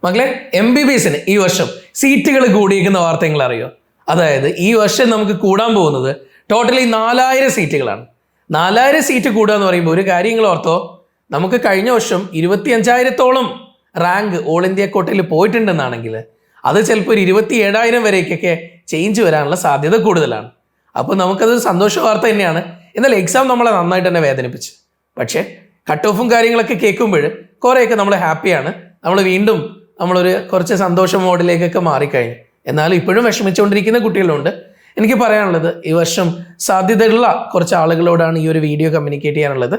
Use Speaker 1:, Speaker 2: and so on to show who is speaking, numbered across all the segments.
Speaker 1: മക്കളെ MBBSന് ഈ വർഷം സീറ്റുകൾ കൂടിയിരിക്കുന്ന വാർത്ത നിങ്ങൾ അറിയോ? അതായത് ഈ വർഷം നമുക്ക് കൂടാൻ പോകുന്നത് ടോട്ടലി 4000 സീറ്റുകളാണ്. 4000 സീറ്റ് കൂടുക എന്ന് പറയുമ്പോൾ ഒരു കാര്യങ്ങൾ ഓർത്തോ, നമുക്ക് കഴിഞ്ഞ വർഷം 25,000-ഓളം റാങ്ക് ഓൾ ഇന്ത്യ കോട്ടയിൽ പോയിട്ടുണ്ടെന്നാണെങ്കിൽ അത് ചിലപ്പോൾ ഒരു 27,000 വരേക്കൊക്കെ ചേഞ്ച് വരാനുള്ള സാധ്യത കൂടുതലാണ്. അപ്പോൾ നമുക്കത് സന്തോഷ വാർത്ത തന്നെയാണ്. എന്നാൽ എക്സാം നമ്മളെ നന്നായിട്ട് തന്നെ വേദനിപ്പിച്ചു. പക്ഷേ കട്ട് ഓഫും കാര്യങ്ങളൊക്കെ കേൾക്കുമ്പോൾ കുറേയൊക്കെ നമ്മൾ ഹാപ്പിയാണ്. നമ്മൾ വീണ്ടും നമ്മളൊരു കുറച്ച് സന്തോഷ മോഡിലേക്കൊക്കെ മാറിക്കഴിഞ്ഞു. എന്നാലും ഇപ്പോഴും വിഷമിച്ചുകൊണ്ടിരിക്കുന്ന കുട്ടികളുണ്ട്. എനിക്ക് പറയാനുള്ളത്, ഈ വർഷം സാധ്യതയുള്ള കുറച്ച് ആളുകളോടാണ് ഈ ഒരു വീഡിയോ കമ്മ്യൂണിക്കേറ്റ് ചെയ്യാനുള്ളത്.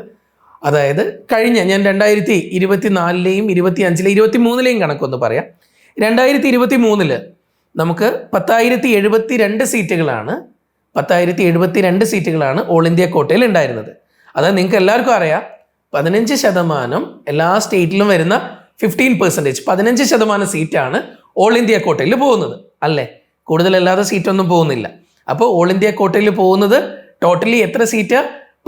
Speaker 1: അതായത് കഴിഞ്ഞ ഞാൻ 2024-ലെയും 25-ലെയും 23-ലെയും കണക്കൊന്ന് പറയാം. 2023 നമുക്ക് 10,072 സീറ്റുകളാണ് ഓൾ ഇന്ത്യ കോട്ടയിൽ ഉണ്ടായിരുന്നത്. അതായത് നിങ്ങൾക്ക് എല്ലാവർക്കും അറിയാം, 15% എല്ലാ സ്റ്റേറ്റിലും വരുന്ന 15%, 15% സീറ്റാണ് ഓൾ ഇന്ത്യ കോട്ടയിൽ പോകുന്നത് അല്ലേ? കൂടുതലല്ലാതെ സീറ്റൊന്നും പോകുന്നില്ല. അപ്പോൾ ഓൾ ഇന്ത്യ കോട്ടയിൽ പോകുന്നത് ടോട്ടലി എത്ര സീറ്റ്?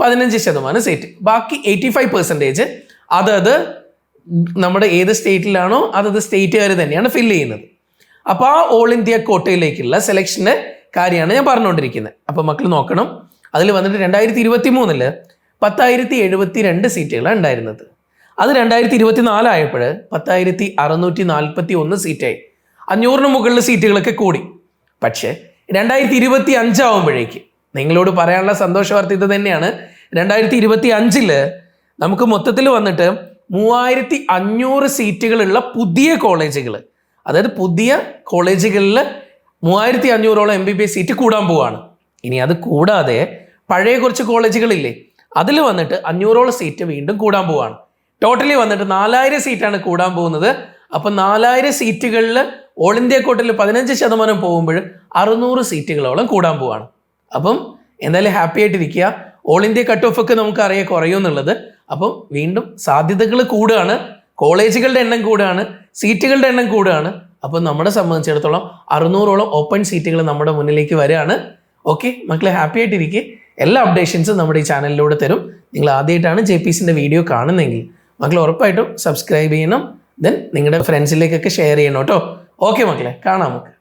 Speaker 1: 15% സീറ്റ്. ബാക്കി 85% അതത് നമ്മുടെ ഏത് സ്റ്റേറ്റിലാണോ അതത് സ്റ്റേറ്റുകാർ തന്നെയാണ് ഫില്ല് ചെയ്യുന്നത്. അപ്പോൾ ആ ഓൾ ഇന്ത്യ കോട്ടയിലേക്കുള്ള സെലക്ഷൻ്റെ കാര്യമാണ് ഞാൻ പറഞ്ഞുകൊണ്ടിരിക്കുന്നത്. അപ്പോൾ മക്കൾ നോക്കണം, അതിൽ വന്നിട്ട് 2023 10,072 സീറ്റുകളാണ് ഉണ്ടായിരുന്നത്. അത് 2024 ആയപ്പോൾ 10,641 സീറ്റായി. 500-ന് മുകളിൽ സീറ്റുകളൊക്കെ കൂടി. പക്ഷേ 2025 ആവുമ്പോഴേക്ക് നിങ്ങളോട് പറയാനുള്ള സന്തോഷ വാർത്ത ഇത് തന്നെയാണ്. 2025 നമുക്ക് മൊത്തത്തിൽ വന്നിട്ട് 3,500 സീറ്റുകളുള്ള പുതിയ കോളേജുകൾ, അതായത് പുതിയ കോളേജുകളിൽ 3,500-ഓളം MBBS സീറ്റ് കൂടാൻ പോവാണ്. ഇനി അത് കൂടാതെ പഴയ കുറച്ച് കോളേജുകളില്ലേ, അതിൽ വന്നിട്ട് 500-ഓളം സീറ്റ് വീണ്ടും കൂടാൻ പോവാണ്. ടോട്ടലി വന്നിട്ട് 4,000 സീറ്റാണ് കൂടാൻ പോകുന്നത്. അപ്പം 4,000 സീറ്റുകളിൽ ഓൾ ഇന്ത്യ കോട്ടയിൽ 15% പോകുമ്പോൾ 600 സീറ്റുകളോളം കൂടാൻ പോവാണ്. അപ്പം എന്തായാലും ഹാപ്പി ആയിട്ടിരിക്കുക. ഓൾ ഇന്ത്യ കട്ട് ഓഫ് ഒക്കെ നമുക്ക് അറിയാം കുറയുമെന്നുള്ളത്. അപ്പം വീണ്ടും സാധ്യതകൾ കൂടുകയാണ്, കോളേജുകളുടെ എണ്ണം കൂടുകയാണ്, സീറ്റുകളുടെ എണ്ണം കൂടുകയാണ്. അപ്പം നമ്മളെ സംബന്ധിച്ചിടത്തോളം 600-ഓളം ഓപ്പൺ സീറ്റുകൾ നമ്മുടെ മുന്നിലേക്ക് വരികയാണ്. ഓക്കെ മക്കളെ, ഹാപ്പി ആയിട്ടിരിക്കുക. എല്ലാ അപ്ഡേഷൻസും നമ്മുടെ ഈ ചാനലിലൂടെ തരും. നിങ്ങൾ ആദ്യമായിട്ടാണ് JPCൻ്റെ വീഡിയോ കാണുന്നതെങ്കിൽ മക്കൾ ഉറപ്പായിട്ടും സബ്സ്ക്രൈബ് ചെയ്യണം. ദെൻ നിങ്ങളുടെ ഫ്രണ്ട്സിലേക്കൊക്കെ ഷെയർ ചെയ്യണം കേട്ടോ. ഓക്കെ മക്കളെ, കാണാം നമുക്ക്.